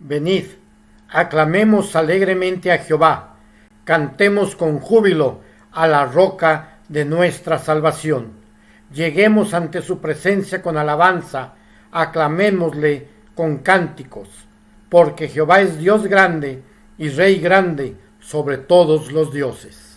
Venid, aclamemos alegremente a Jehová, cantemos con júbilo a la roca de nuestra salvación. Lleguemos ante su presencia con alabanza, aclamémosle con cánticos, porque Jehová es Dios grande y Rey grande sobre todos los dioses.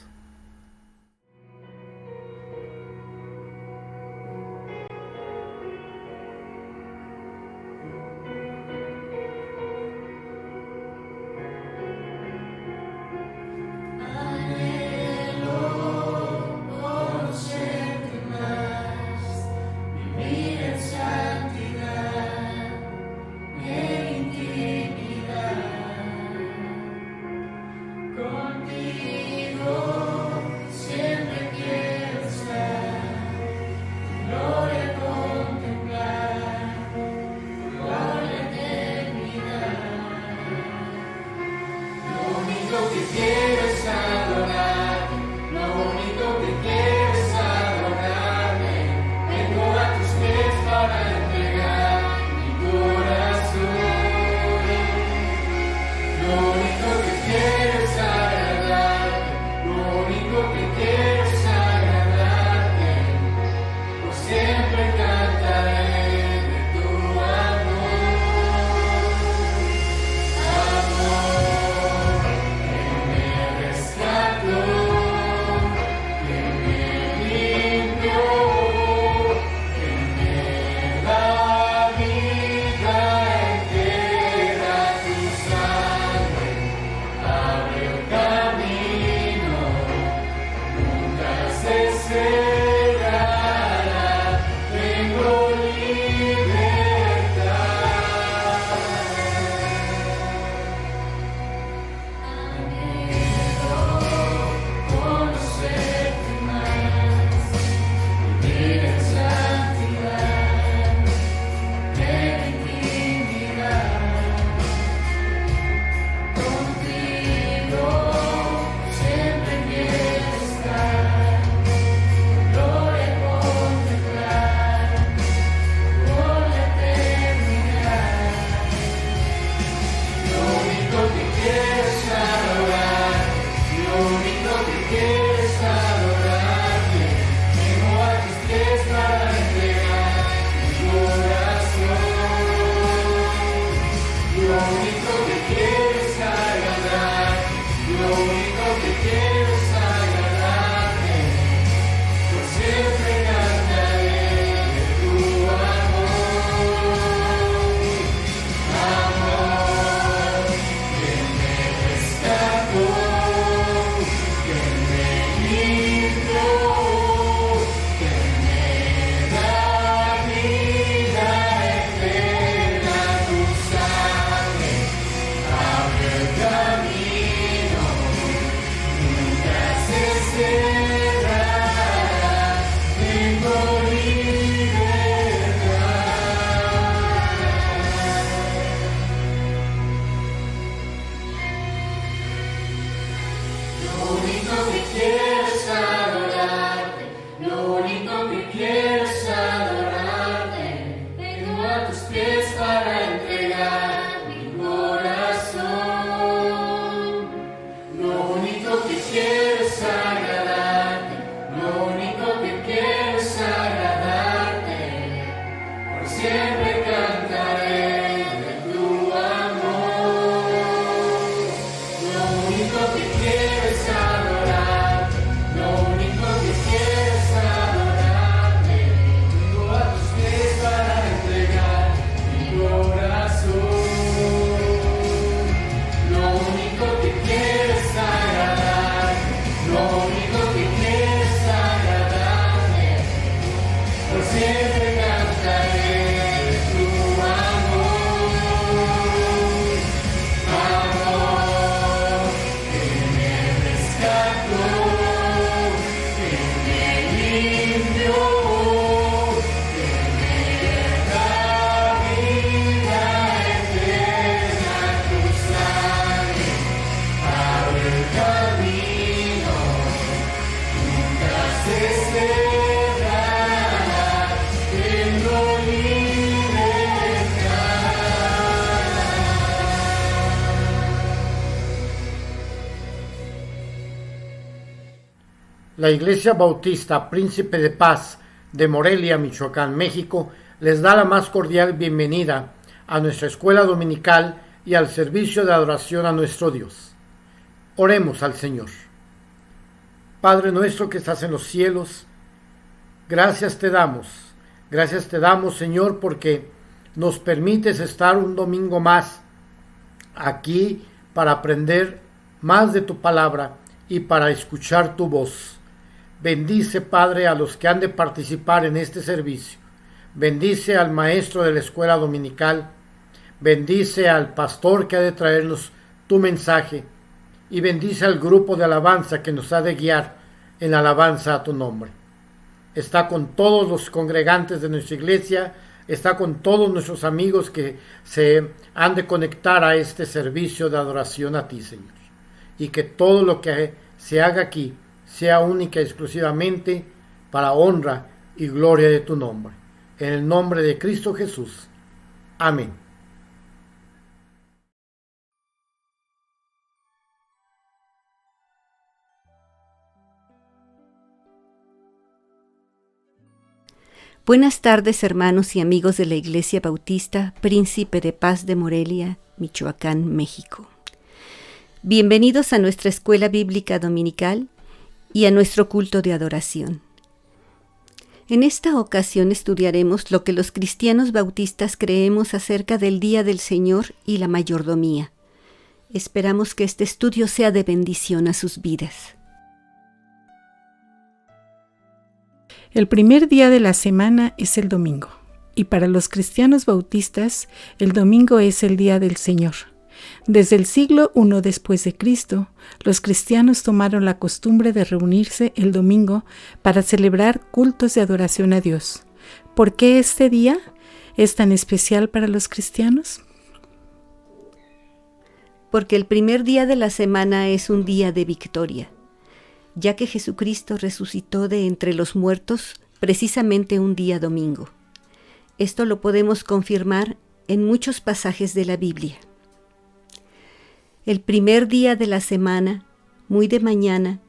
La Iglesia Bautista Príncipe de Paz de Morelia, Michoacán, México, les da la más cordial bienvenida a nuestra escuela dominical y al servicio de adoración a nuestro Dios. Oremos al Señor. Padre nuestro que estás en los cielos, gracias te damos, Señor, porque nos permites estar un domingo más aquí para aprender más de tu palabra y para escuchar tu voz. Bendice, Padre, a los que han de participar en este servicio. Bendice al maestro de la escuela dominical. Bendice al pastor que ha de traernos tu mensaje. Y bendice al grupo de alabanza que nos ha de guiar en alabanza a tu nombre. Está con todos los congregantes de nuestra iglesia. Está con todos nuestros amigos que se han de conectar a este servicio de adoración a ti, Señor. Y que todo lo que se haga aquí sea única y exclusivamente para honra y gloria de tu nombre. En el nombre de Cristo Jesús. Amén. Buenas tardes, hermanos y amigos de la Iglesia Bautista Príncipe de Paz de Morelia, Michoacán, México. Bienvenidos a nuestra escuela bíblica dominical y a nuestro culto de adoración. En esta ocasión estudiaremos lo que los cristianos bautistas creemos acerca del Día del Señor y la mayordomía. Esperamos que este estudio sea de bendición a sus vidas. El primer día de la semana es el domingo, y para los cristianos bautistas, el domingo es el Día del Señor. Desde el siglo I después de Cristo, los cristianos tomaron la costumbre de reunirse el domingo para celebrar cultos de adoración a Dios. ¿Por qué este día es tan especial para los cristianos? Porque el primer día de la semana es un día de victoria, ya que Jesucristo resucitó de entre los muertos precisamente un día domingo. Esto lo podemos confirmar en muchos pasajes de la Biblia. El primer día de la semana, muy de mañana,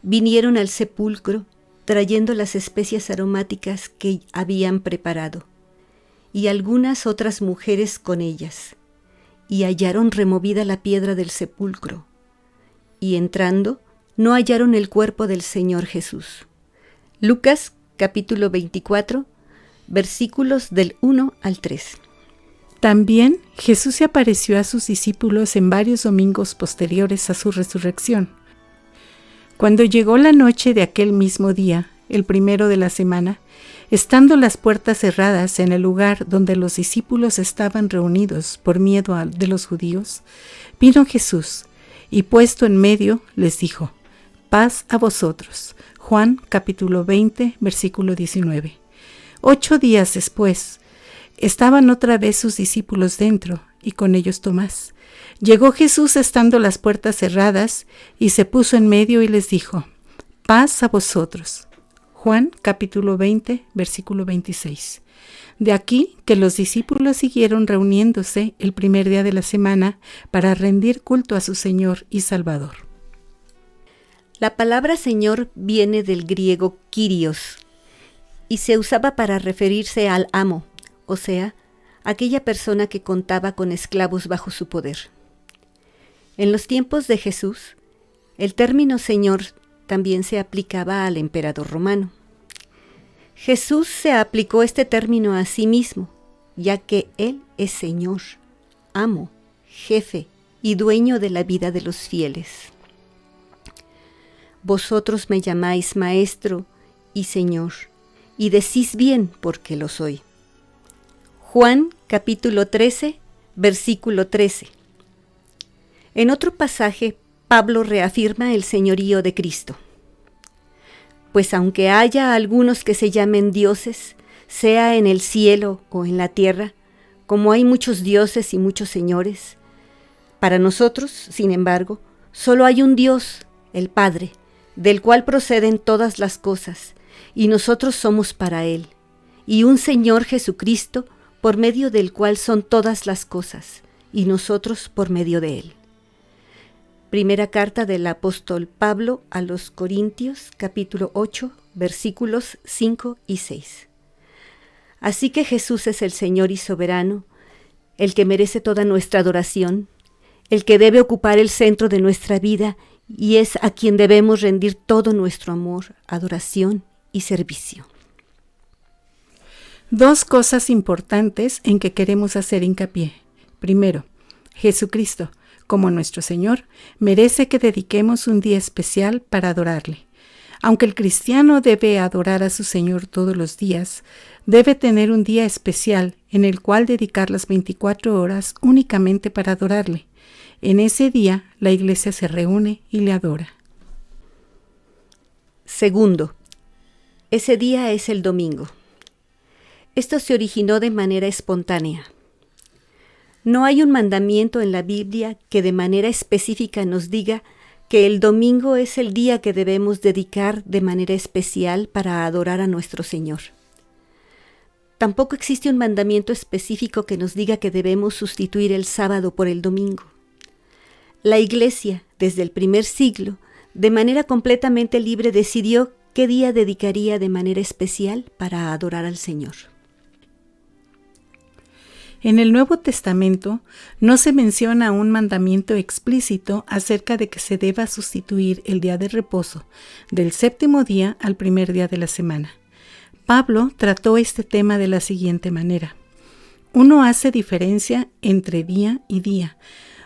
vinieron al sepulcro trayendo las especias aromáticas que habían preparado, y algunas otras mujeres con ellas, y hallaron removida la piedra del sepulcro, y entrando, no hallaron el cuerpo del Señor Jesús. Lucas capítulo 24, versículos del 1 al 3. También Jesús se apareció a sus discípulos en varios domingos posteriores a su resurrección. Cuando llegó la noche de aquel mismo día, el primero de la semana, estando las puertas cerradas en el lugar donde los discípulos estaban reunidos por miedo de los judíos, vino Jesús y puesto en medio les dijo: paz a vosotros. Juan capítulo 20, versículo 19. 8 días después, estaban otra vez sus discípulos dentro, y con ellos Tomás. Llegó Jesús estando las puertas cerradas, y se puso en medio y les dijo: paz a vosotros. Juan capítulo 20, versículo 26. De aquí que los discípulos siguieron reuniéndose el primer día de la semana para rendir culto a su Señor y Salvador. La palabra Señor viene del griego Kyrios y se usaba para referirse al amo, o sea, aquella persona que contaba con esclavos bajo su poder. En los tiempos de Jesús, el término Señor también se aplicaba al emperador romano. Jesús se aplicó este término a sí mismo, ya que Él es Señor, amo, jefe y dueño de la vida de los fieles. Vosotros me llamáis Maestro y Señor, y decís bien porque lo soy. Juan capítulo 13, versículo 13. En otro pasaje, Pablo reafirma el señorío de Cristo. Pues aunque haya algunos que se llamen dioses, sea en el cielo o en la tierra, como hay muchos dioses y muchos señores, para nosotros, sin embargo, solo hay un Dios, el Padre, del cual proceden todas las cosas, y nosotros somos para Él, y un Señor Jesucristo, por medio del cual son todas las cosas, y nosotros por medio de Él. Primera carta del apóstol Pablo a los Corintios, capítulo 8, versículos 5 y 6. Así que Jesús es el Señor y soberano, el que merece toda nuestra adoración, el que debe ocupar el centro de nuestra vida y es a quien debemos rendir todo nuestro amor, adoración y servicio. Dos cosas importantes en que queremos hacer hincapié. Primero, Jesucristo, como nuestro Señor, merece que dediquemos un día especial para adorarle. Aunque el cristiano debe adorar a su Señor todos los días, debe tener un día especial en el cual dedicar las 24 horas únicamente para adorarle. En ese día, la iglesia se reúne y le adora. Segundo, ese día es el domingo. Esto se originó de manera espontánea. No hay un mandamiento en la Biblia que de manera específica nos diga que el domingo es el día que debemos dedicar de manera especial para adorar a nuestro Señor. Tampoco existe un mandamiento específico que nos diga que debemos sustituir el sábado por el domingo. La Iglesia, desde el primer siglo, de manera completamente libre decidió qué día dedicaría de manera especial para adorar al Señor. En el Nuevo Testamento no se menciona un mandamiento explícito acerca de que se deba sustituir el día de reposo del séptimo día al primer día de la semana. Pablo trató este tema de la siguiente manera. Uno hace diferencia entre día y día,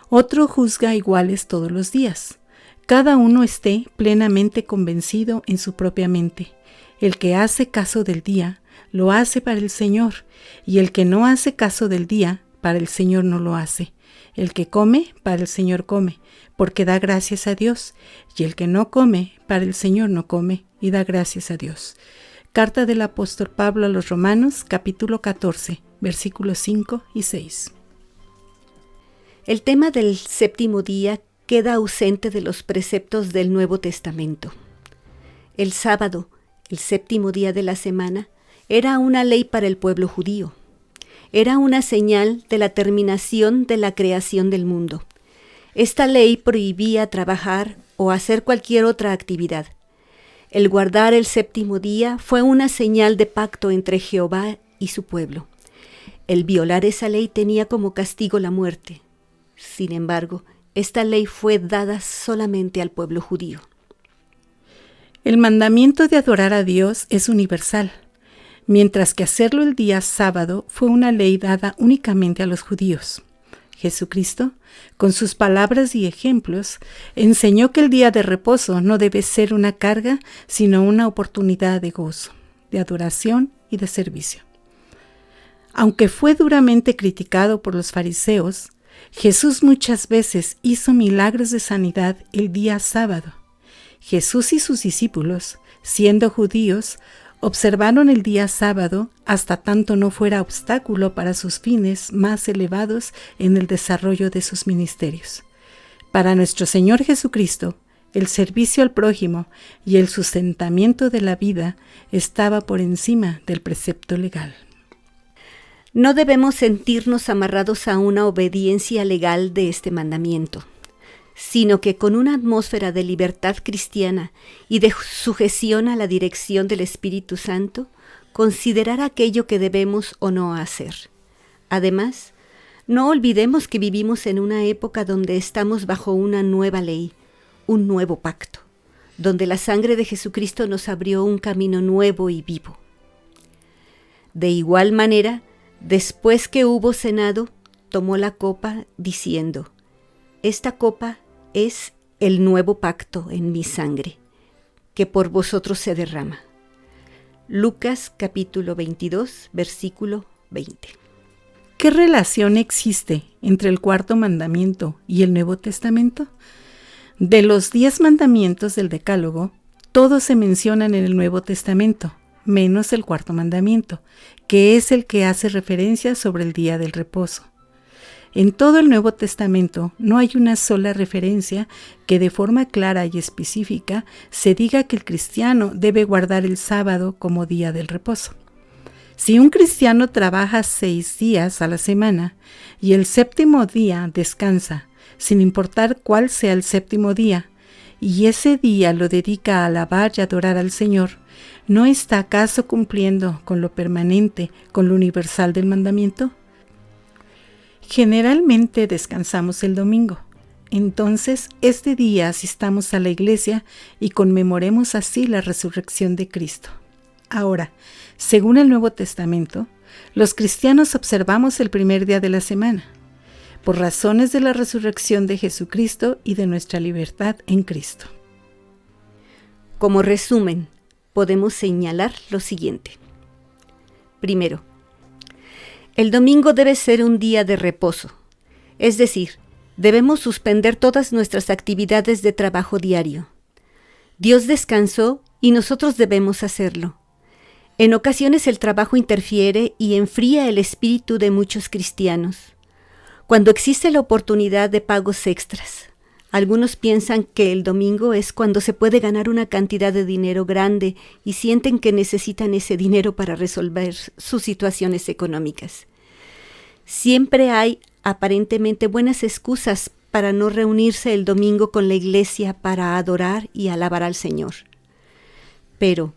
otro juzga iguales todos los días. Cada uno esté plenamente convencido en su propia mente. El que hace caso del día, lo hace para el Señor, y el que no hace caso del día, para el Señor no lo hace. El que come, para el Señor come, porque da gracias a Dios, y el que no come, para el Señor no come, y da gracias a Dios. Carta del apóstol Pablo a los Romanos, capítulo 14, versículos 5 y 6. El tema del séptimo día queda ausente de los preceptos del Nuevo Testamento. El sábado, el séptimo día de la semana, era una ley para el pueblo judío. Era una señal de la terminación de la creación del mundo. Esta ley prohibía trabajar o hacer cualquier otra actividad. El guardar el séptimo día fue una señal de pacto entre Jehová y su pueblo. El violar esa ley tenía como castigo la muerte. Sin embargo, esta ley fue dada solamente al pueblo judío. El mandamiento de adorar a Dios es universal, mientras que hacerlo el día sábado fue una ley dada únicamente a los judíos. Jesucristo, con sus palabras y ejemplos, enseñó que el día de reposo no debe ser una carga, sino una oportunidad de gozo, de adoración y de servicio. Aunque fue duramente criticado por los fariseos, Jesús muchas veces hizo milagros de sanidad el día sábado. Jesús y sus discípulos, siendo judíos, observaron el día sábado hasta tanto no fuera obstáculo para sus fines más elevados en el desarrollo de sus ministerios. Para nuestro Señor Jesucristo, el servicio al prójimo y el sustentamiento de la vida estaba por encima del precepto legal. No debemos sentirnos amarrados a una obediencia legal de este mandamiento, sino que con una atmósfera de libertad cristiana y de sujeción a la dirección del Espíritu Santo, considerar aquello que debemos o no hacer. Además, no olvidemos que vivimos en una época donde estamos bajo una nueva ley, un nuevo pacto, donde la sangre de Jesucristo nos abrió un camino nuevo y vivo. De igual manera, después que hubo cenado, tomó la copa diciendo: «Esta copa es el nuevo pacto en mi sangre, que por vosotros se derrama». Lucas capítulo 22, versículo 20. ¿Qué relación existe entre el cuarto mandamiento y el Nuevo Testamento? De los 10 mandamientos del Decálogo, todos se mencionan en el Nuevo Testamento, menos el cuarto mandamiento, que es el que hace referencia sobre el día del reposo. En todo el Nuevo Testamento no hay una sola referencia que de forma clara y específica se diga que el cristiano debe guardar el sábado como día del reposo. Si un cristiano trabaja 6 días a la semana y el séptimo día descansa, sin importar cuál sea el séptimo día, y ese día lo dedica a alabar y adorar al Señor, ¿no está acaso cumpliendo con lo permanente, con lo universal del mandamiento? Generalmente descansamos el domingo. Entonces, este día asistamos a la iglesia y conmemoremos así la resurrección de Cristo. Ahora, según el Nuevo Testamento, los cristianos observamos el primer día de la semana, por razones de la resurrección de Jesucristo y de nuestra libertad en Cristo. Como resumen, podemos señalar lo siguiente. Primero, el domingo debe ser un día de reposo, es decir, debemos suspender todas nuestras actividades de trabajo diario. Dios descansó y nosotros debemos hacerlo. En ocasiones el trabajo interfiere y enfría el espíritu de muchos cristianos. Cuando existe la oportunidad de pagos extras, algunos piensan que el domingo es cuando se puede ganar una cantidad de dinero grande y sienten que necesitan ese dinero para resolver sus situaciones económicas. Siempre hay aparentemente buenas excusas para no reunirse el domingo con la iglesia para adorar y alabar al Señor. Pero,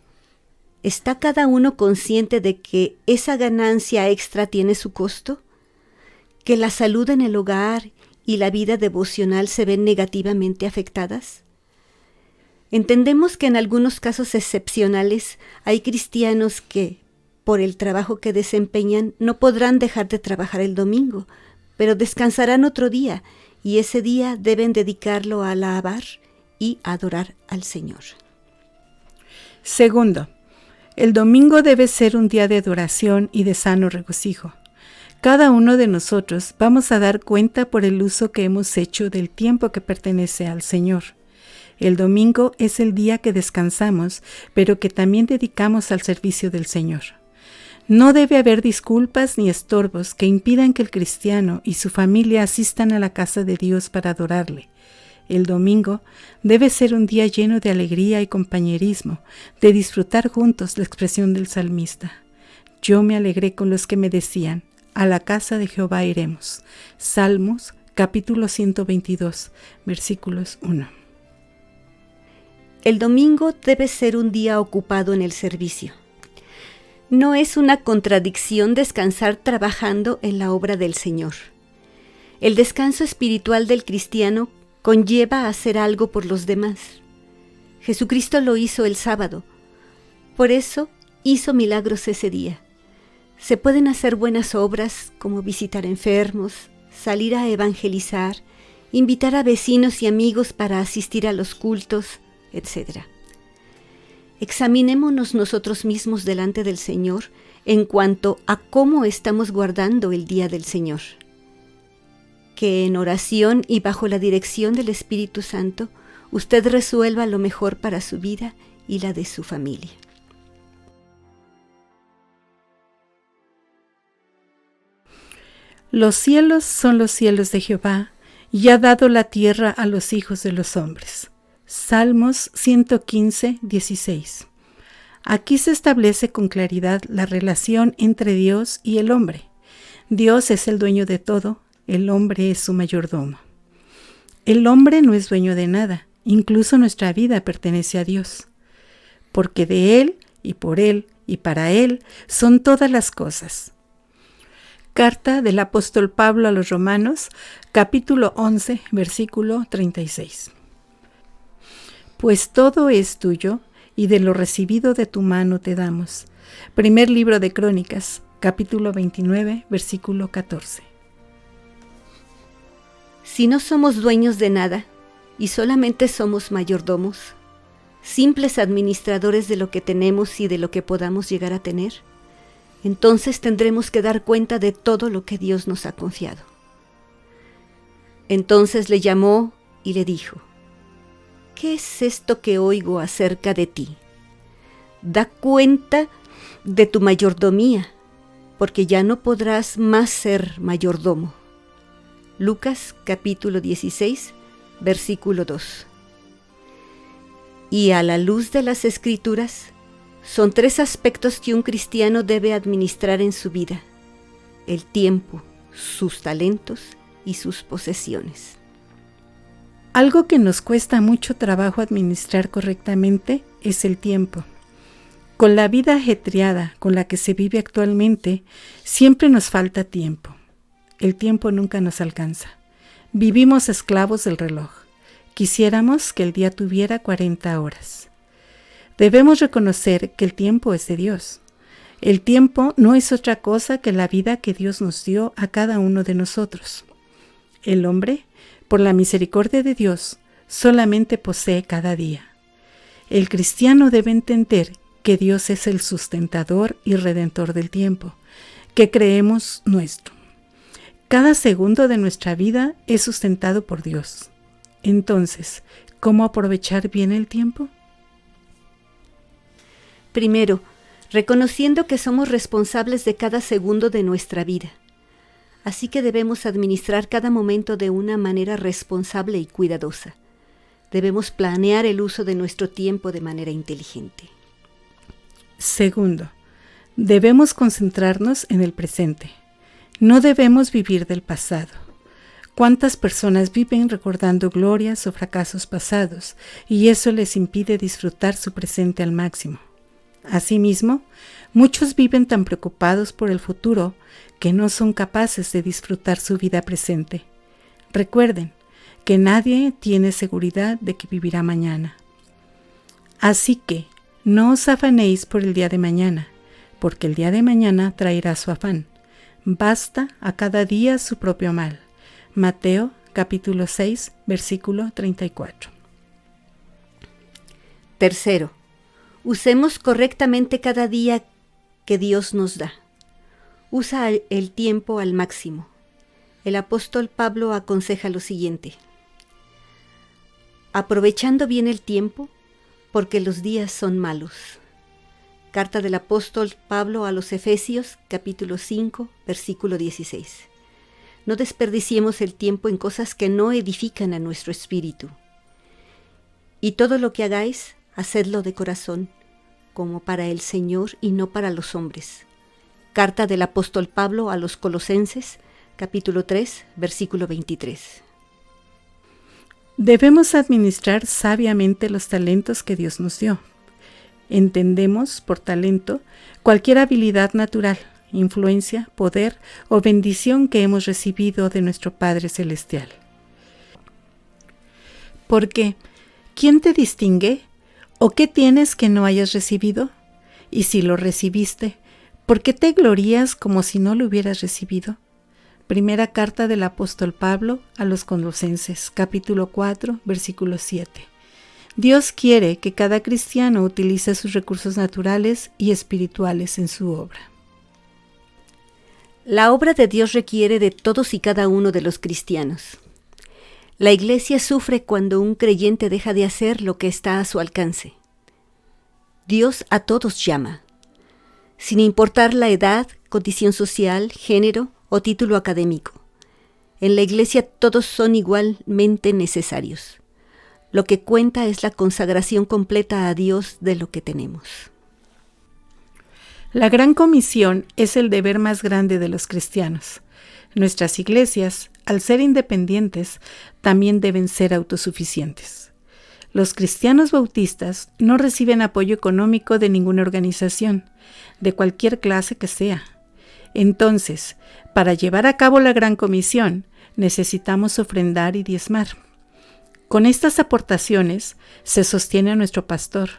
¿está cada uno consciente de que esa ganancia extra tiene su costo? ¿Que la salud en el hogar y la vida devocional se ven negativamente afectadas? Entendemos que en algunos casos excepcionales hay cristianos que, por el trabajo que desempeñan, no podrán dejar de trabajar el domingo, pero descansarán otro día, y ese día deben dedicarlo a alabar y adorar al Señor. Segundo, el domingo debe ser un día de adoración y de sano regocijo. Cada uno de nosotros vamos a dar cuenta por el uso que hemos hecho del tiempo que pertenece al Señor. El domingo es el día que descansamos, pero que también dedicamos al servicio del Señor. No debe haber disculpas ni estorbos que impidan que el cristiano y su familia asistan a la casa de Dios para adorarle. El domingo debe ser un día lleno de alegría y compañerismo, de disfrutar juntos la expresión del salmista. Yo me alegré con los que me decían, a la casa de Jehová iremos. Salmos, capítulo 122, versículos 1. El domingo debe ser un día ocupado en el servicio. No es una contradicción descansar trabajando en la obra del Señor. El descanso espiritual del cristiano conlleva a hacer algo por los demás. Jesucristo lo hizo el sábado. Por eso hizo milagros ese día. Se pueden hacer buenas obras como visitar enfermos, salir a evangelizar, invitar a vecinos y amigos para asistir a los cultos, etc. Examinémonos nosotros mismos delante del Señor en cuanto a cómo estamos guardando el día del Señor. Que en oración y bajo la dirección del Espíritu Santo, usted resuelva lo mejor para su vida y la de su familia. Los cielos son los cielos de Jehová, y ha dado la tierra a los hijos de los hombres. Salmos 115, 16. Aquí se establece con claridad la relación entre Dios y el hombre. Dios es el dueño de todo, el hombre es su mayordomo. El hombre no es dueño de nada, incluso nuestra vida pertenece a Dios, porque de Él y por Él y para Él son todas las cosas. Carta del apóstol Pablo a los Romanos, capítulo 11, versículo 36. Pues todo es tuyo, y de lo recibido de tu mano te damos. Primer libro de Crónicas, capítulo 29, versículo 14. Si no somos dueños de nada, y solamente somos mayordomos, simples administradores de lo que tenemos y de lo que podamos llegar a tener, entonces tendremos que dar cuenta de todo lo que Dios nos ha confiado. Entonces le llamó y le dijo, ¿qué es esto que oigo acerca de ti? Da cuenta de tu mayordomía, porque ya no podrás más ser mayordomo. Lucas capítulo 16, versículo 2. Y a la luz de las Escrituras, son 3 aspectos que un cristiano debe administrar en su vida: el tiempo, sus talentos y sus posesiones. Algo que nos cuesta mucho trabajo administrar correctamente es el tiempo. Con la vida ajetreada con la que se vive actualmente, siempre nos falta tiempo. El tiempo nunca nos alcanza. Vivimos esclavos del reloj. Quisiéramos que el día tuviera 40 horas. Debemos reconocer que el tiempo es de Dios. El tiempo no es otra cosa que la vida que Dios nos dio a cada uno de nosotros. El hombre, por la misericordia de Dios, solamente posee cada día. El cristiano debe entender que Dios es el sustentador y redentor del tiempo, que creemos nuestro. Cada segundo de nuestra vida es sustentado por Dios. Entonces, ¿cómo aprovechar bien el tiempo? Primero, reconociendo que somos responsables de cada segundo de nuestra vida. Así que debemos administrar cada momento de una manera responsable y cuidadosa. Debemos planear el uso de nuestro tiempo de manera inteligente. Segundo, debemos concentrarnos en el presente. No debemos vivir del pasado. ¿Cuántas personas viven recordando glorias o fracasos pasados y eso les impide disfrutar su presente al máximo? Asimismo, muchos viven tan preocupados por el futuro que no son capaces de disfrutar su vida presente. Recuerden que nadie tiene seguridad de que vivirá mañana. Así que no os afanéis por el día de mañana, porque el día de mañana traerá su afán. Basta a cada día su propio mal. Mateo capítulo 6, versículo 34. Tercero, usemos correctamente cada día que Dios nos da. Usa el tiempo al máximo. El apóstol Pablo aconseja lo siguiente: aprovechando bien el tiempo, porque los días son malos. Carta del apóstol Pablo a los Efesios, capítulo 5, versículo 16. No desperdiciemos el tiempo en cosas que no edifican a nuestro espíritu. Y todo lo que hagáis, hacedlo de corazón, como para el Señor y no para los hombres. Carta del apóstol Pablo a los Colosenses, capítulo 3, versículo 23. Debemos administrar sabiamente los talentos que Dios nos dio. Entendemos por talento cualquier habilidad natural, influencia, poder o bendición que hemos recibido de nuestro Padre Celestial. Porque, ¿quién te distingue? ¿O qué tienes que no hayas recibido? Y si lo recibiste, ¿por qué te glorías como si no lo hubieras recibido? Primera carta del apóstol Pablo a los Colosenses, capítulo 4, versículo 7. Dios quiere que cada cristiano utilice sus recursos naturales y espirituales en su obra. La obra de Dios requiere de todos y cada uno de los cristianos. La Iglesia sufre cuando un creyente deja de hacer lo que está a su alcance. Dios a todos llama, sin importar la edad, condición social, género o título académico. En la Iglesia todos son igualmente necesarios. Lo que cuenta es la consagración completa a Dios de lo que tenemos. La Gran Comisión es el deber más grande de los cristianos. Nuestras iglesias, al ser independientes, también deben ser autosuficientes. Los cristianos bautistas no reciben apoyo económico de ninguna organización, de cualquier clase que sea. Entonces, para llevar a cabo la Gran Comisión, necesitamos ofrendar y diezmar. Con estas aportaciones se sostiene a nuestro pastor,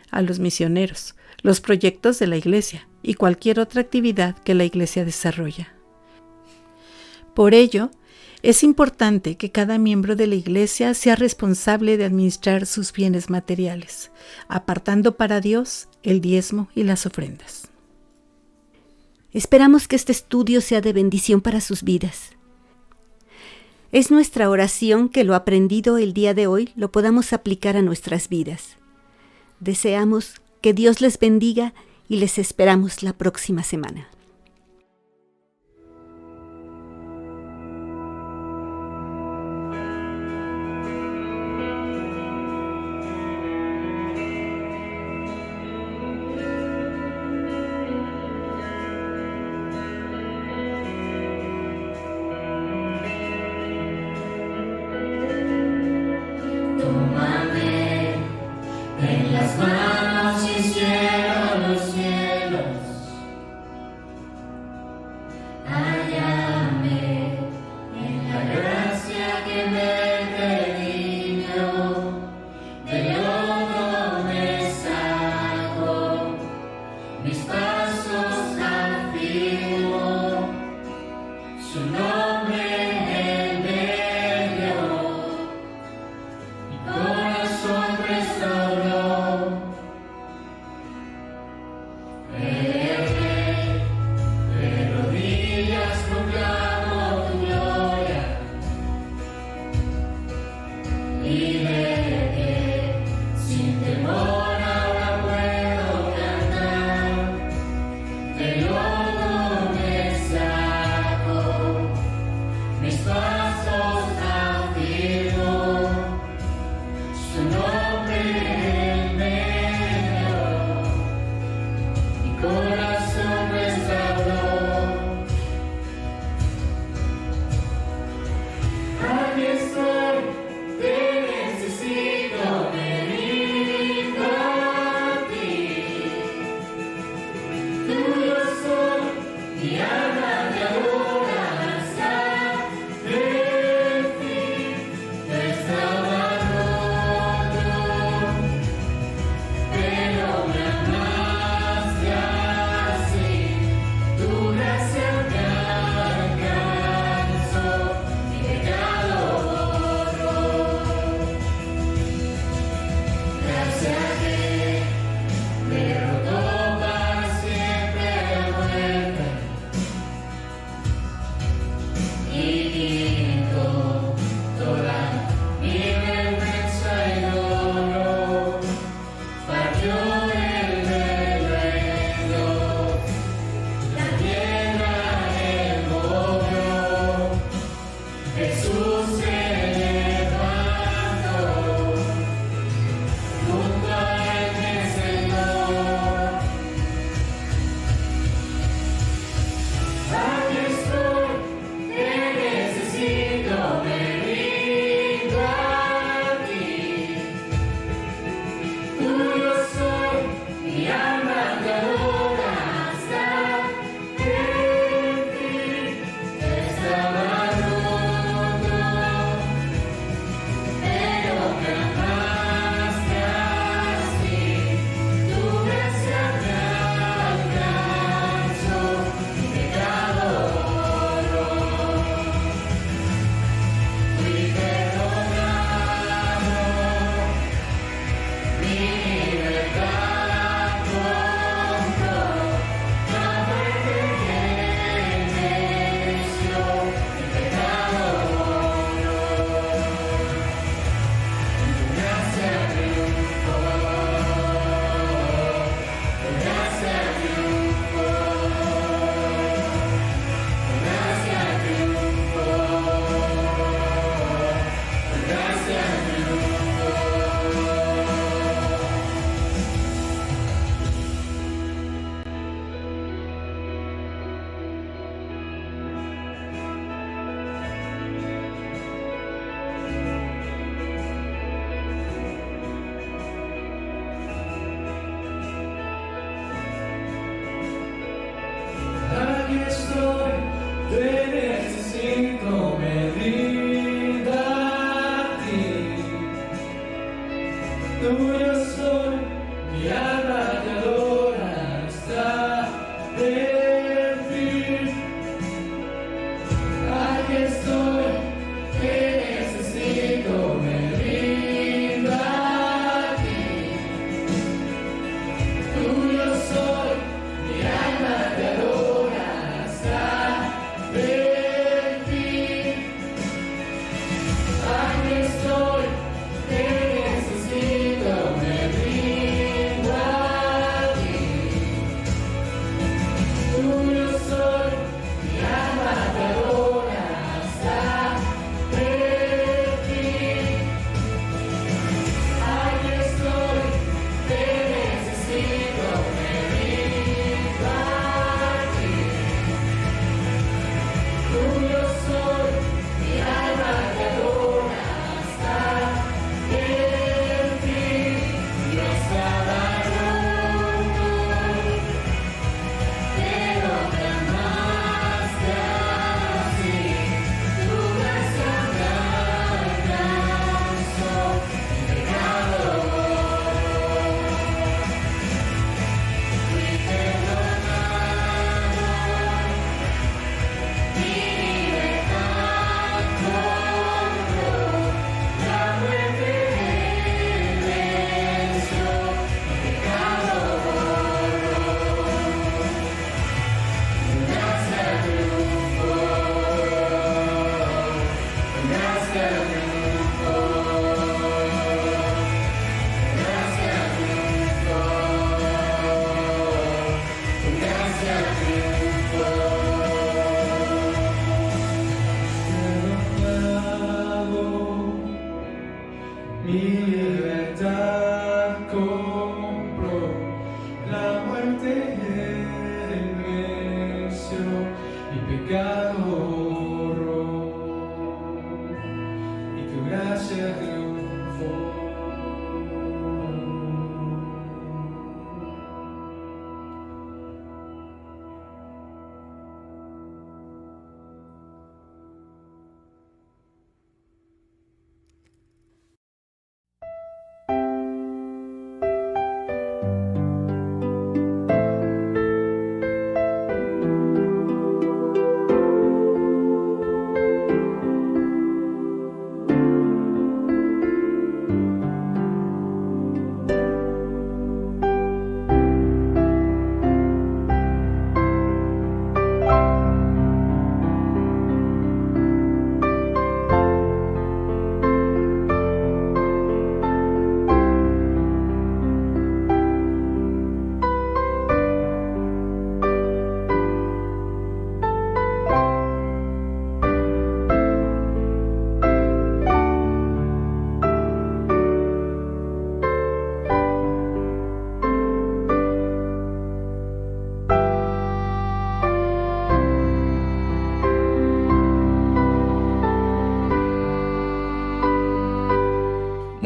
a los misioneros, los proyectos de la iglesia y cualquier otra actividad que la iglesia desarrolla. Por ello, es importante que cada miembro de la iglesia sea responsable de administrar sus bienes materiales, apartando para Dios el diezmo y las ofrendas. Esperamos que este estudio sea de bendición para sus vidas. Es nuestra oración que lo aprendido el día de hoy lo podamos aplicar a nuestras vidas. Deseamos que Dios les bendiga y les esperamos la próxima semana.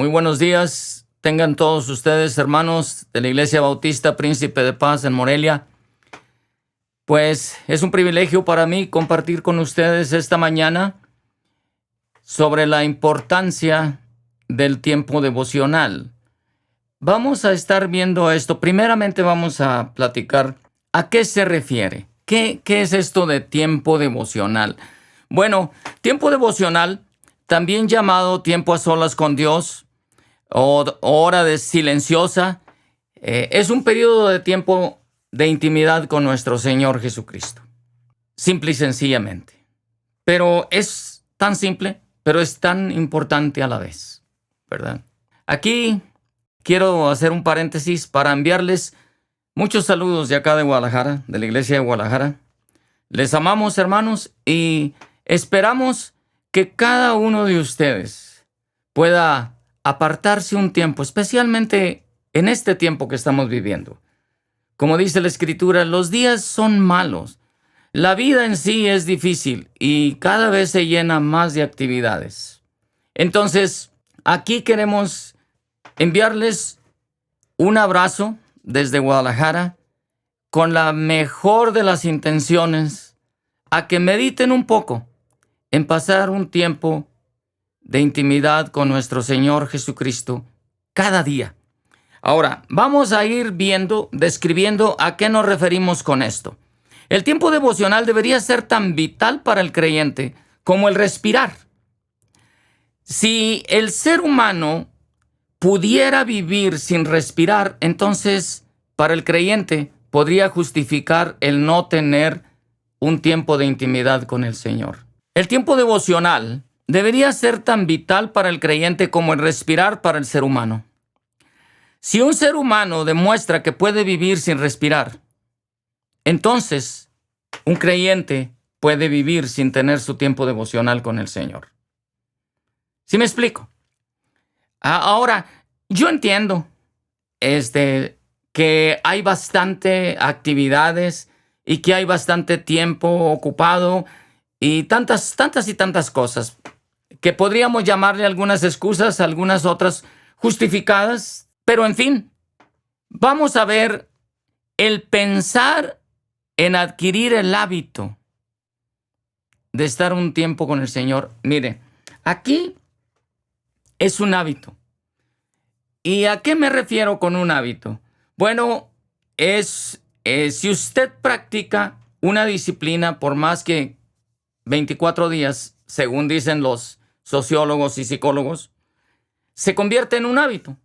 Muy buenos días, tengan todos ustedes, hermanos de la Iglesia Bautista Príncipe de Paz en Morelia. Pues es un privilegio para mí compartir con ustedes esta mañana sobre la importancia del tiempo devocional. Vamos a estar viendo esto. Primeramente vamos a platicar a qué se refiere. ¿Qué es esto de tiempo devocional? Bueno, tiempo devocional, también llamado tiempo a solas con Dios o hora de silenciosa, es un periodo de tiempo de intimidad con nuestro Señor Jesucristo. Simple y sencillamente. Pero es tan simple, pero es tan importante a la vez, ¿verdad? Aquí quiero hacer un paréntesis para enviarles muchos saludos de acá de Guadalajara, de la iglesia de Guadalajara. Les amamos, hermanos, y esperamos que cada uno de ustedes pueda apartarse un tiempo, especialmente en este tiempo que estamos viviendo. Como dice la Escritura, los días son malos. La vida en sí es difícil y cada vez se llena más de actividades. Entonces, aquí queremos enviarles un abrazo desde Guadalajara con la mejor de las intenciones a que mediten un poco en pasar un tiempo de intimidad con nuestro Señor Jesucristo cada día. Ahora, vamos a ir describiendo a qué nos referimos con esto. El tiempo devocional debería ser tan vital para el creyente como el respirar. Si el ser humano pudiera vivir sin respirar, entonces para el creyente podría justificar el no tener un tiempo de intimidad con el Señor. El tiempo devocional debería ser tan vital para el creyente como el respirar para el ser humano. Si un ser humano demuestra que puede vivir sin respirar, entonces un creyente puede vivir sin tener su tiempo devocional con el Señor. ¿Sí me explico? Ahora, yo entiendo que hay bastante actividades y que hay bastante tiempo ocupado y tantas cosas que podríamos llamarle algunas excusas, algunas otras justificadas, pero en fin, vamos a ver el pensar en adquirir el hábito de estar un tiempo con el Señor. Mire, aquí es un hábito. ¿Y a qué me refiero con un hábito? Bueno, si usted practica una disciplina por más que 24 días, según dicen los sociólogos y psicólogos, se convierte en un hábito.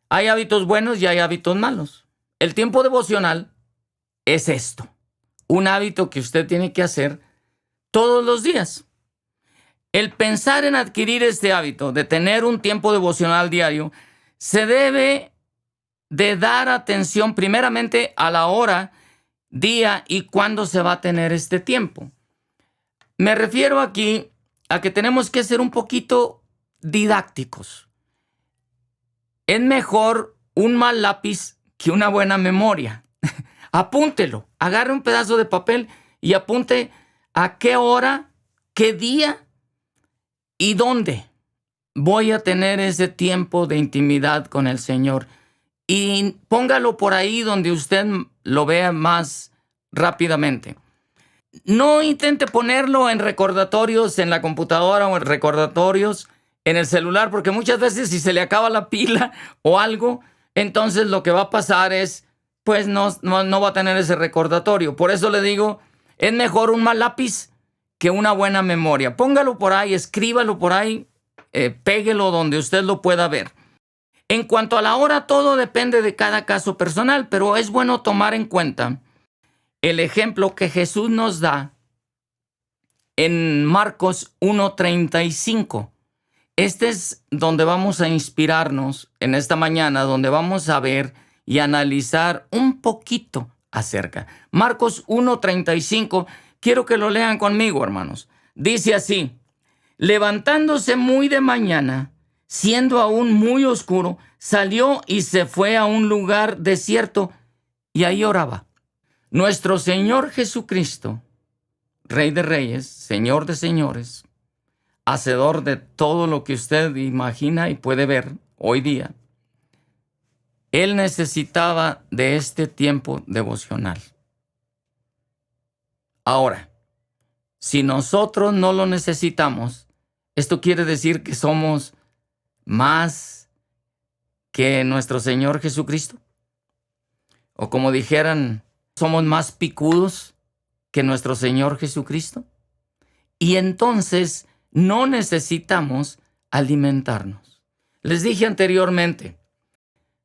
Hay hábitos buenos y hay hábitos malos. El tiempo devocional es esto, un hábito que usted tiene que hacer todos los días. El pensar en adquirir este hábito de tener un tiempo devocional diario se debe de dar atención primeramente a la hora, día y cuándo se va a tener este tiempo. Me refiero aquí a que tenemos que ser un poquito didácticos. Es mejor un mal lápiz que una buena memoria. Apúntelo, agarre un pedazo de papel y apunte a qué hora, qué día y dónde voy a tener ese tiempo de intimidad con el Señor. Y póngalo por ahí donde usted lo vea más rápidamente. No intente ponerlo en recordatorios en la computadora o en recordatorios en el celular, porque muchas veces si se le acaba la pila o algo, entonces lo que va a pasar es, pues no va a tener ese recordatorio. Por eso le digo, es mejor un mal lápiz que una buena memoria. Póngalo por ahí, escríbalo por ahí, péguelo donde usted lo pueda ver. En cuanto a la hora, todo depende de cada caso personal, pero es bueno tomar en cuenta el ejemplo que Jesús nos da en Marcos 1:35. Este es donde vamos a inspirarnos en esta mañana, donde vamos a ver y analizar un poquito acerca. Marcos 1:35, quiero que lo lean conmigo, hermanos. Dice así: levantándose muy de mañana, siendo aún muy oscuro, salió y se fue a un lugar desierto y ahí oraba. Nuestro Señor Jesucristo, Rey de Reyes, Señor de Señores, hacedor de todo lo que usted imagina y puede ver hoy día, Él necesitaba de este tiempo devocional. Ahora, si nosotros no lo necesitamos, esto quiere decir que somos más que nuestro Señor Jesucristo. O como dijeran, somos más picudos que nuestro Señor Jesucristo. Y entonces no necesitamos alimentarnos. Les dije anteriormente,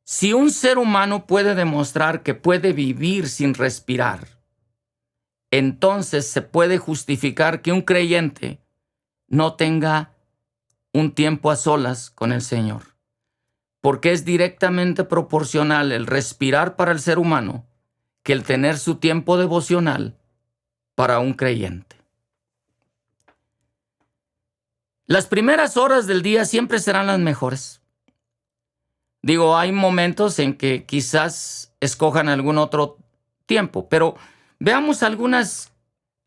si un ser humano puede demostrar que puede vivir sin respirar, entonces se puede justificar que un creyente no tenga un tiempo a solas con el Señor, porque es directamente proporcional el respirar para el ser humano que el tener su tiempo devocional para un creyente. Las primeras horas del día siempre serán las mejores. Digo, hay momentos en que quizás escojan algún otro tiempo, pero veamos algunas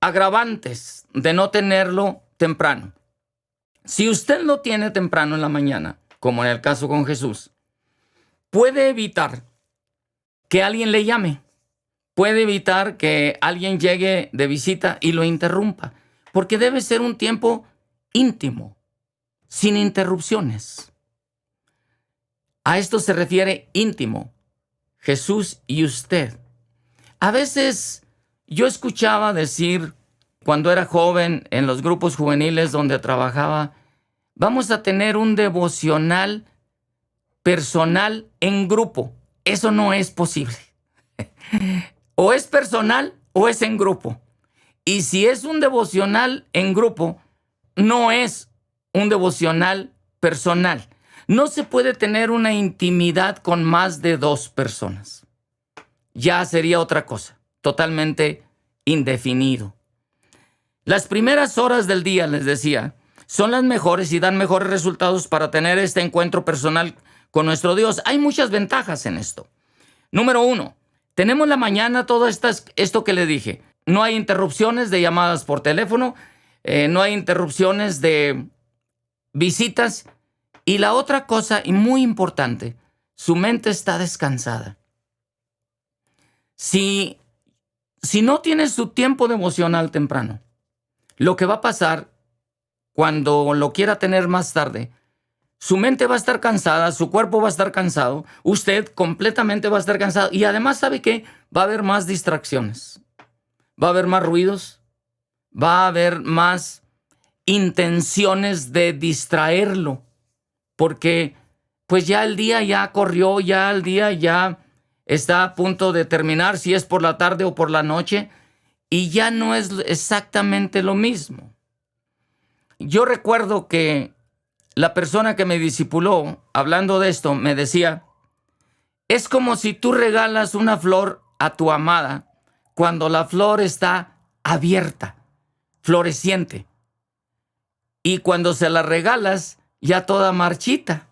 agravantes de no tenerlo temprano. Si usted lo tiene temprano en la mañana, como en el caso con Jesús, puede evitar que alguien le llame puede evitar que alguien llegue de visita y lo interrumpa, porque debe ser un tiempo íntimo, sin interrupciones. A esto se refiere íntimo, Jesús y usted. A veces yo escuchaba decir, cuando era joven, en los grupos juveniles donde trabajaba, vamos a tener un devocional personal en grupo. Eso no es posible. O es personal o es en grupo. Y si es un devocional en grupo, no es un devocional personal. No se puede tener una intimidad con más de 2 personas. Ya sería otra cosa, totalmente indefinido. Las primeras horas del día, les decía, son las mejores y dan mejores resultados para tener este encuentro personal con nuestro Dios. Hay muchas ventajas en esto. Número 1, tenemos la mañana todo esto que le dije. No hay interrupciones de llamadas por teléfono, no hay interrupciones de visitas. Y la otra cosa, y muy importante, su mente está descansada. Si no tiene su tiempo devocional temprano, lo que va a pasar cuando lo quiera tener más tarde, su mente va a estar cansada, su cuerpo va a estar cansado, usted completamente va a estar cansado. Y además, ¿sabe qué? Va a haber más distracciones, va a haber más ruidos, va a haber más intenciones de distraerlo. Porque pues ya el día ya corrió, ya el día ya está a punto de terminar, si es por la tarde o por la noche, y ya no es exactamente lo mismo. Yo recuerdo que la persona que me discipuló, hablando de esto, me decía, es como si tú regalas una flor a tu amada cuando la flor está abierta, floreciente, y cuando se la regalas, ya toda marchita.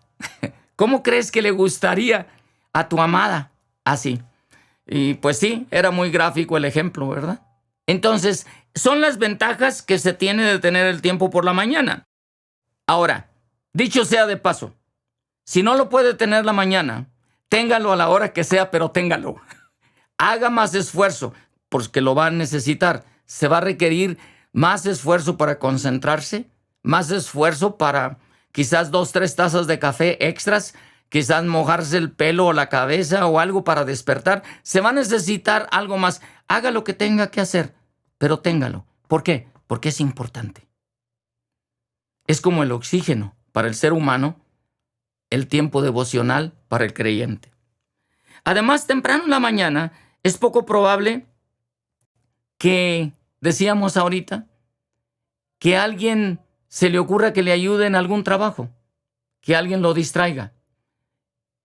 ¿Cómo crees que le gustaría a tu amada así? Y pues sí, era muy gráfico el ejemplo, ¿verdad? Entonces, son las ventajas que se tiene de tener el tiempo por la mañana. Ahora, dicho sea de paso, si no lo puede tener la mañana, téngalo a la hora que sea, pero téngalo. Haga más esfuerzo, porque lo va a necesitar. Se va a requerir más esfuerzo para concentrarse, más esfuerzo para quizás 2, 3 tazas de café extras, quizás mojarse el pelo o la cabeza o algo para despertar. Se va a necesitar algo más. Haga lo que tenga que hacer, pero téngalo. ¿Por qué? Porque es importante. Es como el oxígeno para el ser humano, el tiempo devocional para el creyente. Además, temprano en la mañana es poco probable que, decíamos ahorita, que alguien se le ocurra que le ayude en algún trabajo, que alguien lo distraiga,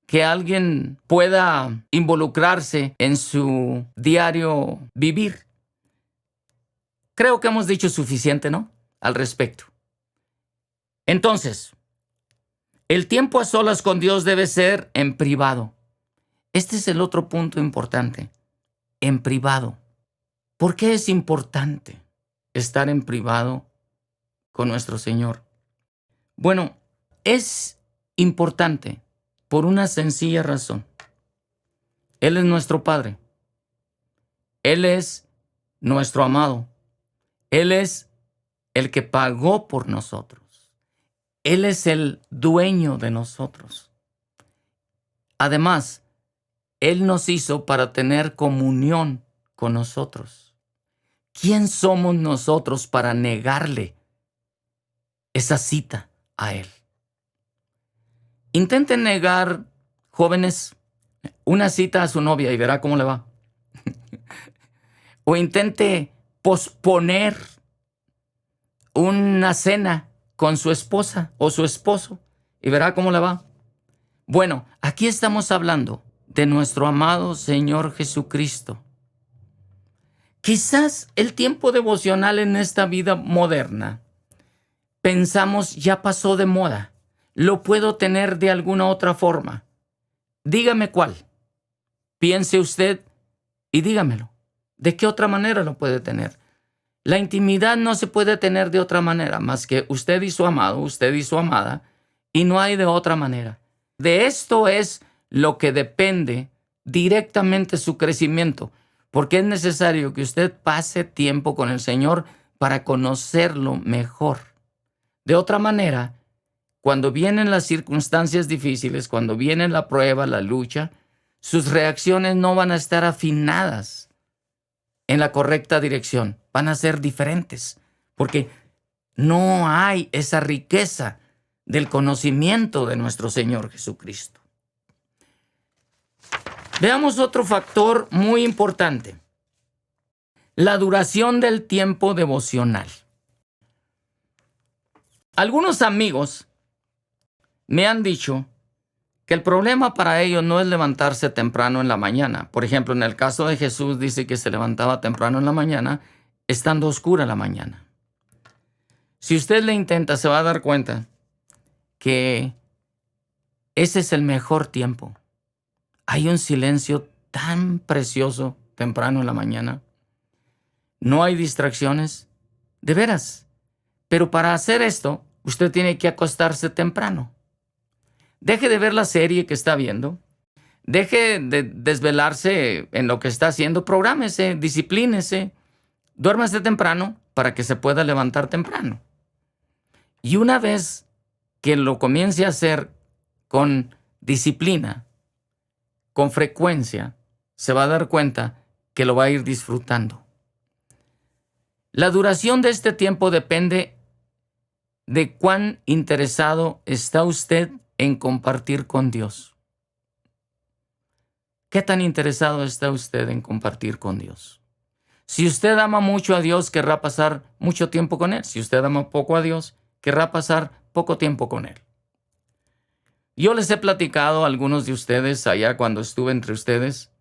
que alguien pueda involucrarse en su diario vivir. Creo que hemos dicho suficiente, ¿no? Al respecto. Entonces, el tiempo a solas con Dios debe ser en privado. Este es el otro punto importante, en privado. ¿Por qué es importante estar en privado con nuestro Señor? Bueno, es importante por una sencilla razón. Él es nuestro Padre. Él es nuestro amado. Él es el que pagó por nosotros. Él es el dueño de nosotros. Además, Él nos hizo para tener comunión con nosotros. ¿Quién somos nosotros para negarle esa cita a Él? Intenten negar, jóvenes, una cita a su novia y verá cómo le va. O intente posponer una cena con su esposa o su esposo y verá cómo le va. Bueno, aquí estamos hablando de nuestro amado Señor Jesucristo. Quizás el tiempo devocional en esta vida moderna, pensamos ya pasó de moda. Lo puedo tener de alguna otra forma. Dígame cuál. Piense usted y dígamelo. ¿De qué otra manera lo puede tener? La intimidad no se puede tener de otra manera más que usted y su amado, usted y su amada, y no hay de otra manera. De esto es lo que depende directamente su crecimiento, porque es necesario que usted pase tiempo con el Señor para conocerlo mejor. De otra manera, cuando vienen las circunstancias difíciles, cuando viene la prueba, la lucha, sus reacciones no van a estar afinadas en la correcta dirección, van a ser diferentes, porque no hay esa riqueza del conocimiento de nuestro Señor Jesucristo. Veamos otro factor muy importante: la duración del tiempo devocional. Algunos amigos me han dicho que el problema para ellos no es levantarse temprano en la mañana. Por ejemplo, en el caso de Jesús dice que se levantaba temprano en la mañana, estando oscura la mañana. Si usted le intenta, se va a dar cuenta que ese es el mejor tiempo. Hay un silencio tan precioso temprano en la mañana. No hay distracciones, de veras. Pero para hacer esto, usted tiene que acostarse temprano. Deje de ver la serie que está viendo. Deje de desvelarse en lo que está haciendo. Prográmese, disciplínese. Duérmase temprano para que se pueda levantar temprano. Y una vez que lo comience a hacer con disciplina, con frecuencia, se va a dar cuenta que lo va a ir disfrutando. La duración de este tiempo depende de cuán interesado está usted en compartir con Dios. ¿Qué tan interesado está usted en compartir con Dios? Si usted ama mucho a Dios, querrá pasar mucho tiempo con Él. Si usted ama poco a Dios, querrá pasar poco tiempo con Él. Yo les he platicado a algunos de ustedes allá cuando estuve entre ustedes,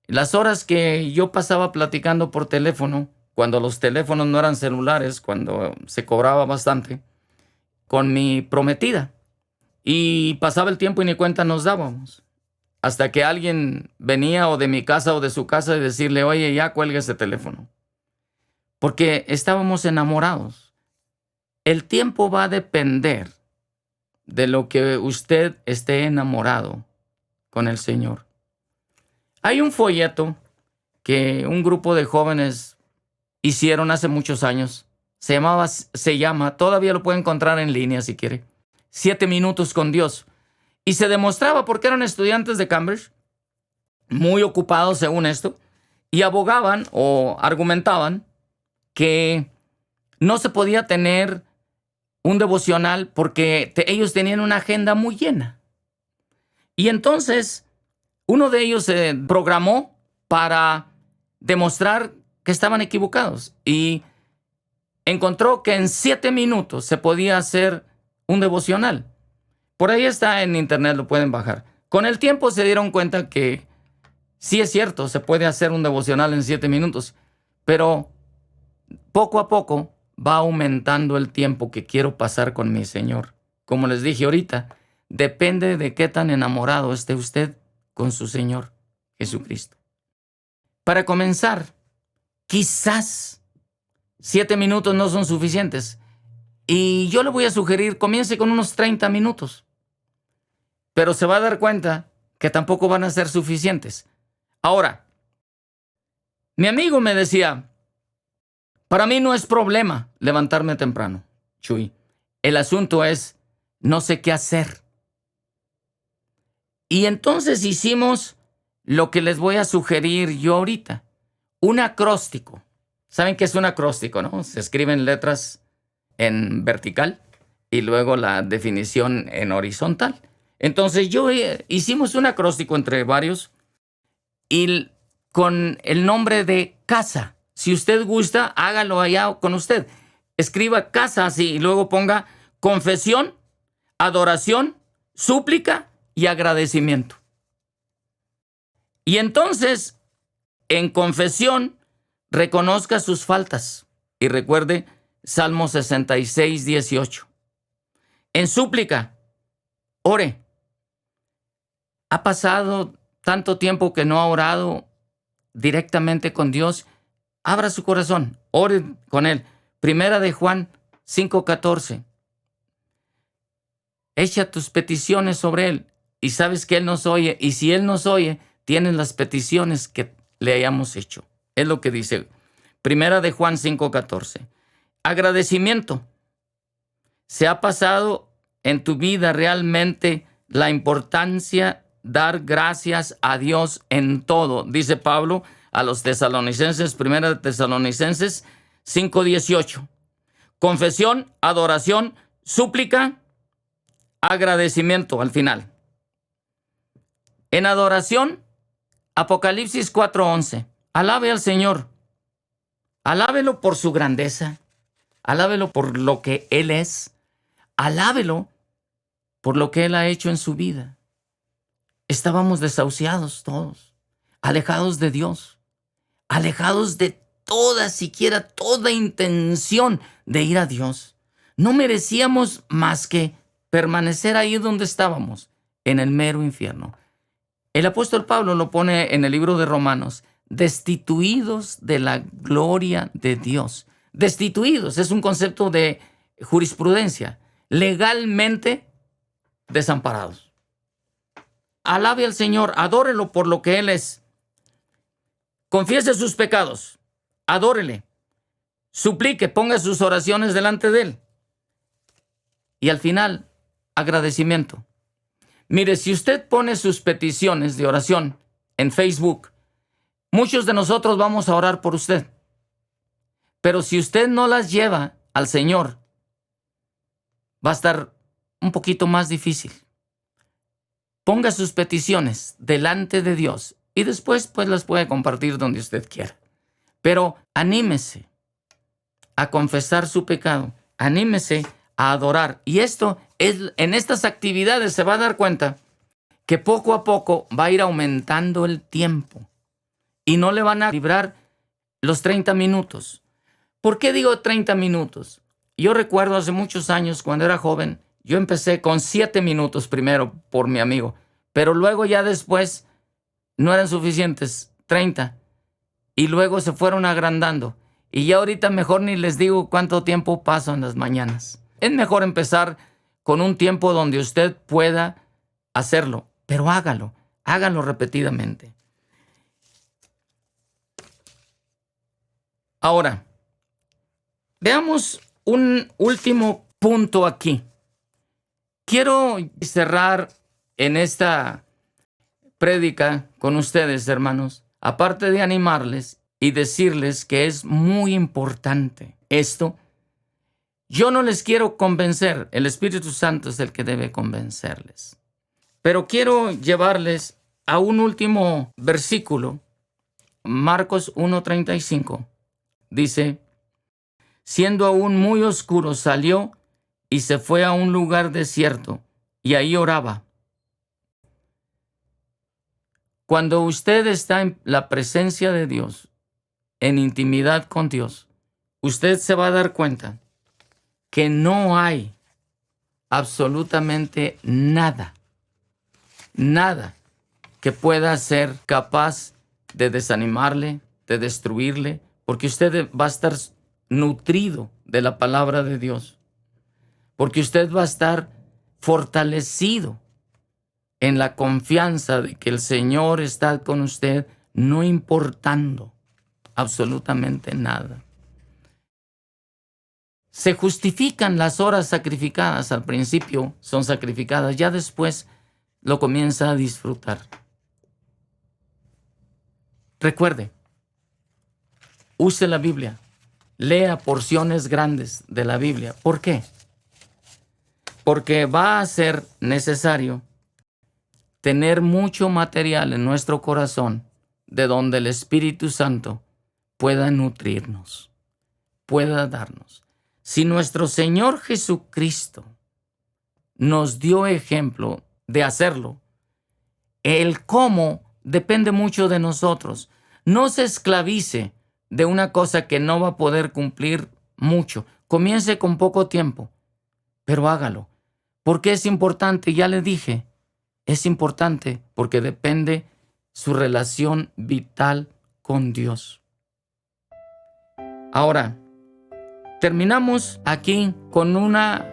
las horas que yo pasaba platicando por teléfono, cuando los teléfonos no eran celulares, cuando se cobraba bastante, con mi prometida. Y pasaba el tiempo y ni cuenta nos dábamos. Hasta que alguien venía o de mi casa o de su casa y decirle, oye, ya cuelga ese teléfono. Porque estábamos enamorados. El tiempo va a depender de lo que usted esté enamorado con el Señor. Hay un folleto que un grupo de jóvenes hicieron hace muchos años. Se llama, todavía lo puede encontrar en línea si quiere, 7 minutos con Dios. Y se demostraba, porque eran estudiantes de Cambridge, muy ocupados según esto, y abogaban o argumentaban que no se podía tener un devocional porque ellos tenían una agenda muy llena. Y entonces uno de ellos se programó para demostrar que estaban equivocados y encontró que en 7 minutos se podía hacer un devocional. Por ahí está en internet, lo pueden bajar. Con el tiempo se dieron cuenta que sí es cierto, se puede hacer un devocional en 7 minutos, pero poco a poco va aumentando el tiempo que quiero pasar con mi Señor. Como les dije ahorita, depende de qué tan enamorado esté usted con su Señor Jesucristo. Para comenzar, quizás 7 minutos no son suficientes. Y yo le voy a sugerir, comience con unos 30 minutos. Pero se va a dar cuenta que tampoco van a ser suficientes. Ahora, mi amigo me decía, para mí no es problema levantarme temprano, Chuy. El asunto es, no sé qué hacer. Y entonces hicimos lo que les voy a sugerir yo ahorita. Un acróstico. ¿Saben qué es un acróstico, no? Se escriben letras en vertical y luego la definición en horizontal. Entonces hicimos un acróstico entre varios y con el nombre de casa. Si usted gusta, hágalo allá con usted. Escriba casa así y luego ponga confesión, adoración, súplica y agradecimiento. Y entonces, en confesión, reconozca sus faltas y recuerde Salmo 66, 18. En súplica, ore. ¿Ha pasado tanto tiempo que no ha orado directamente con Dios? Abra su corazón, ore con Él. Primera de Juan 5:14. Echa tus peticiones sobre Él y sabes que Él nos oye. Y si Él nos oye, tienes las peticiones que le hayamos hecho. Es lo que dice Primera de Juan 5:14. Agradecimiento. ¿Se ha pasado en tu vida realmente la importancia dar gracias a Dios en todo? Dice Pablo a los tesalonicenses, Primera de Tesalonicenses 5:18. Confesión, adoración, súplica, agradecimiento al final. En adoración, Apocalipsis 4:11. Alabe al Señor. Alábelo por su grandeza. Alábelo por lo que Él es. Alábelo por lo que Él ha hecho en su vida. Estábamos desahuciados todos, alejados de Dios, alejados de siquiera toda intención de ir a Dios. No merecíamos más que permanecer ahí donde estábamos, en el mero infierno. El apóstol Pablo lo pone en el libro de Romanos: destituidos de la gloria de Dios. Destituidos es un concepto de jurisprudencia. Legalmente desamparados. Alabe al Señor, adórelo por lo que Él es. Confiese sus pecados, adórele, suplique, ponga sus oraciones delante de Él. Y al final, agradecimiento. Mire, si usted pone sus peticiones de oración en Facebook, muchos de nosotros vamos a orar por usted. Pero si usted no las lleva al Señor, va a estar un poquito más difícil. Ponga sus peticiones delante de Dios y después pues las puede compartir donde usted quiera. Pero anímese a confesar su pecado, anímese a adorar. Y en estas actividades se va a dar cuenta que poco a poco va a ir aumentando el tiempo y no le van a librar los 30 minutos. ¿Por qué digo 30 minutos? Yo recuerdo hace muchos años, cuando era joven, yo empecé con 7 minutos primero por mi amigo, pero luego ya después no eran suficientes, 30, y luego se fueron agrandando. Y ya ahorita mejor ni les digo cuánto tiempo paso en las mañanas. Es mejor empezar con un tiempo donde usted pueda hacerlo, pero hágalo repetidamente. Ahora, veamos un último punto aquí. Quiero cerrar en esta prédica con ustedes, hermanos, aparte de animarles y decirles que es muy importante esto. Yo no les quiero convencer, el Espíritu Santo es el que debe convencerles. Pero quiero llevarles a un último versículo, Marcos 1:35. Dice: siendo aún muy oscuro, salió y se fue a un lugar desierto, y ahí oraba. Cuando usted está en la presencia de Dios, en intimidad con Dios, usted se va a dar cuenta que no hay absolutamente nada que pueda ser capaz de desanimarle, de destruirle, porque usted va a estar nutrido de la palabra de Dios, porque usted va a estar fortalecido en la confianza de que el Señor está con usted, no importando absolutamente nada. Se justifican las horas sacrificadas. Al principio son sacrificadas, ya después lo comienza a disfrutar. Recuerde, use la Biblia, lea porciones grandes de la Biblia. ¿Por qué? Porque va a ser necesario tener mucho material en nuestro corazón de donde el Espíritu Santo pueda nutrirnos, pueda darnos. Si nuestro Señor Jesucristo nos dio ejemplo de hacerlo, el cómo depende mucho de nosotros. No se esclavice de una cosa que no va a poder cumplir mucho. Comience con poco tiempo, pero hágalo. ¿Por qué es importante? Ya le dije, es importante porque depende su relación vital con Dios. Ahora, terminamos aquí con una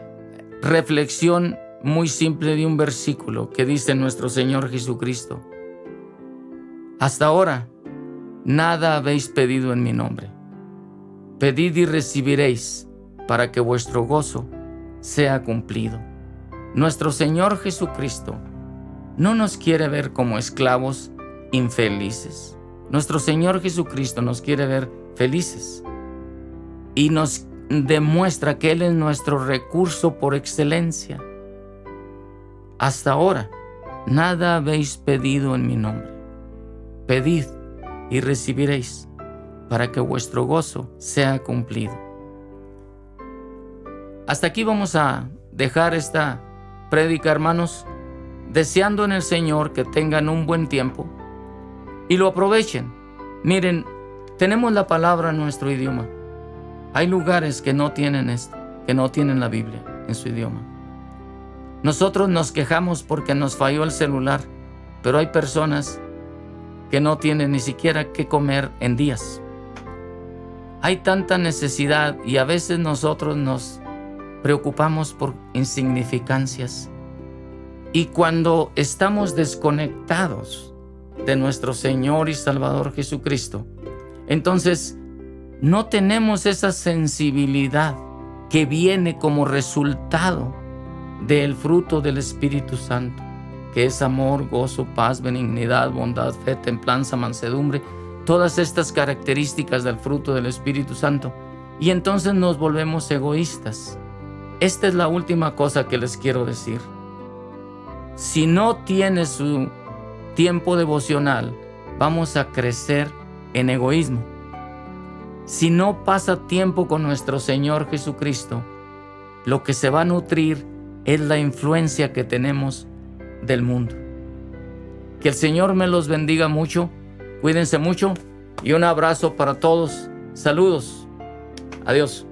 reflexión muy simple de un versículo que dice nuestro Señor Jesucristo: hasta ahora nada habéis pedido en mi nombre. Pedid y recibiréis, para que vuestro gozo sea cumplido. Nuestro Señor Jesucristo no nos quiere ver como esclavos infelices. Nuestro Señor Jesucristo nos quiere ver felices y nos demuestra que Él es nuestro recurso por excelencia. Hasta ahora, nada habéis pedido en mi nombre. Pedid y recibiréis, para que vuestro gozo sea cumplido. Hasta aquí vamos a dejar esta prédica, hermanos, deseando en el Señor que tengan un buen tiempo y lo aprovechen. Miren, tenemos la palabra en nuestro idioma. Hay lugares que no tienen esto, que no tienen la Biblia en su idioma. Nosotros nos quejamos porque nos falló el celular, pero hay personas que no tienen ni siquiera qué comer en días. Hay tanta necesidad y a veces nosotros nos preocupamos por insignificancias. Y cuando estamos desconectados de nuestro Señor y Salvador Jesucristo, entonces no tenemos esa sensibilidad que viene como resultado del fruto del Espíritu Santo, que es amor, gozo, paz, benignidad, bondad, fe, templanza, mansedumbre, todas estas características del fruto del Espíritu Santo. Y entonces nos volvemos egoístas. Esta es la última cosa que les quiero decir. Si no tiene su tiempo devocional, vamos a crecer en egoísmo. Si no pasa tiempo con nuestro Señor Jesucristo, lo que se va a nutrir es la influencia que tenemos del mundo. Que el Señor me los bendiga mucho, cuídense mucho y un abrazo para todos. Saludos. Adiós.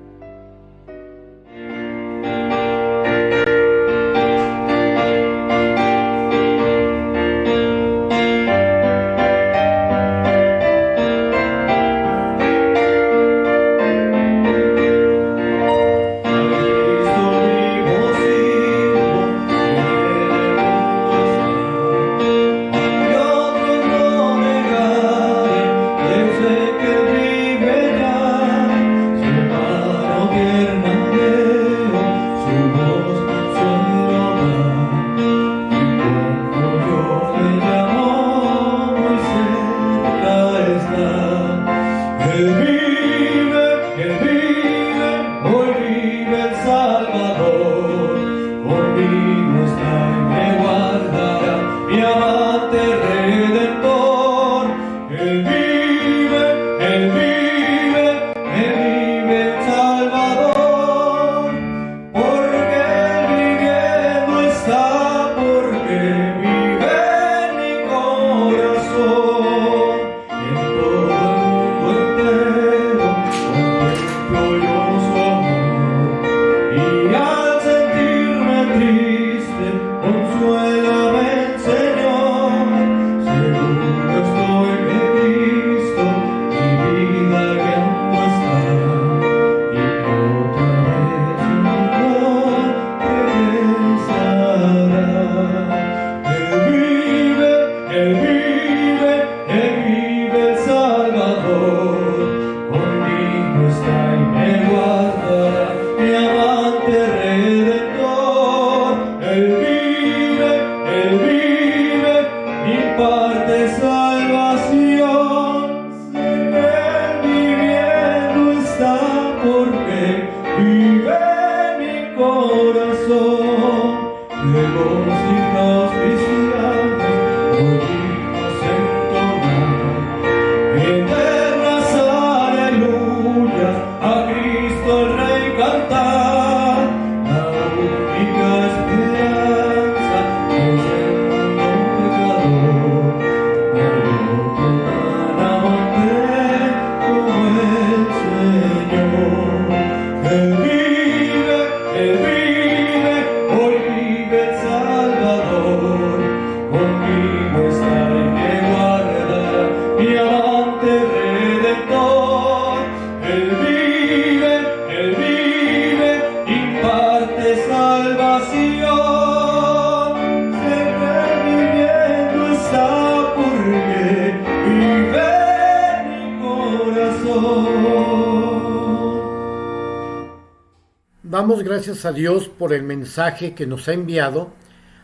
damos gracias a Dios por el mensaje que nos ha enviado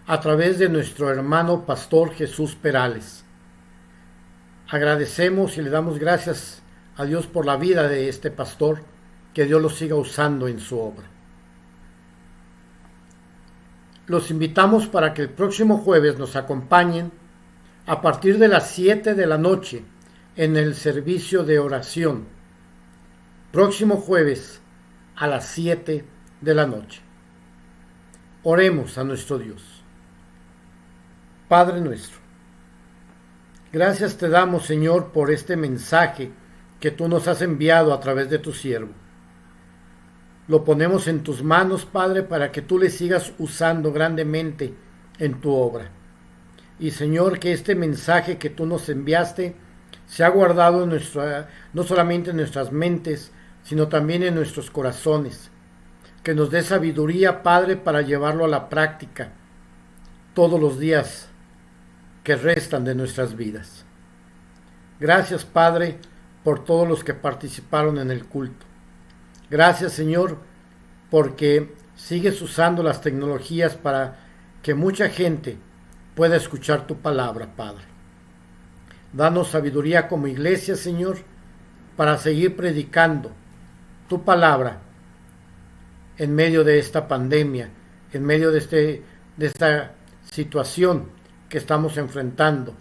a través de nuestro hermano pastor Jesús Perales. Agradecemos y le damos gracias a Dios por la vida de este pastor, que Dios lo siga usando en su obra. Los invitamos para que el próximo jueves nos acompañen a partir de las 7 de la noche en el servicio de oración. Próximo jueves a las 7 de la noche. Oremos a nuestro Dios. Padre nuestro, gracias te damos, Señor, por este mensaje que tú nos has enviado a través de tu siervo. Lo ponemos en tus manos, Padre, para que tú le sigas usando grandemente en tu obra. Y, Señor, que este mensaje que tú nos enviaste se ha guardado en no solamente en nuestras mentes, sino también en nuestros corazones. Que nos dé sabiduría, Padre, para llevarlo a la práctica todos los días que restan de nuestras vidas. Gracias, Padre, por todos los que participaron en el culto. Gracias, Señor, porque sigues usando las tecnologías para que mucha gente pueda escuchar tu palabra, Padre. Danos sabiduría como iglesia, Señor, para seguir predicando tu palabra en medio de esta pandemia, en medio de esta situación que estamos enfrentando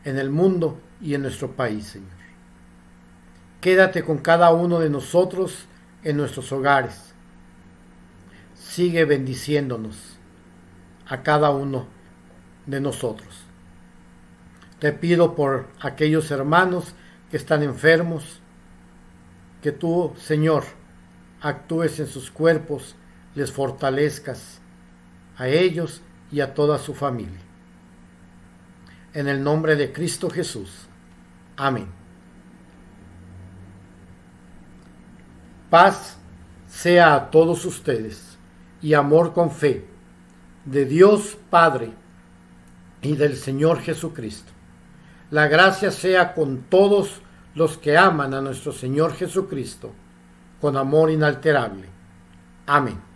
en el mundo y en nuestro país, Señor. Quédate con cada uno de nosotros en nuestros hogares. Sigue bendiciéndonos a cada uno de nosotros. Te pido por aquellos hermanos que están enfermos, que tú, Señor, actúes en sus cuerpos, les fortalezcas a ellos y a toda su familia. En el nombre de Cristo Jesús. Amén. Paz sea a todos ustedes y amor con fe de Dios Padre y del Señor Jesucristo. La gracia sea con todos los que aman a nuestro Señor Jesucristo con amor inalterable. Amén.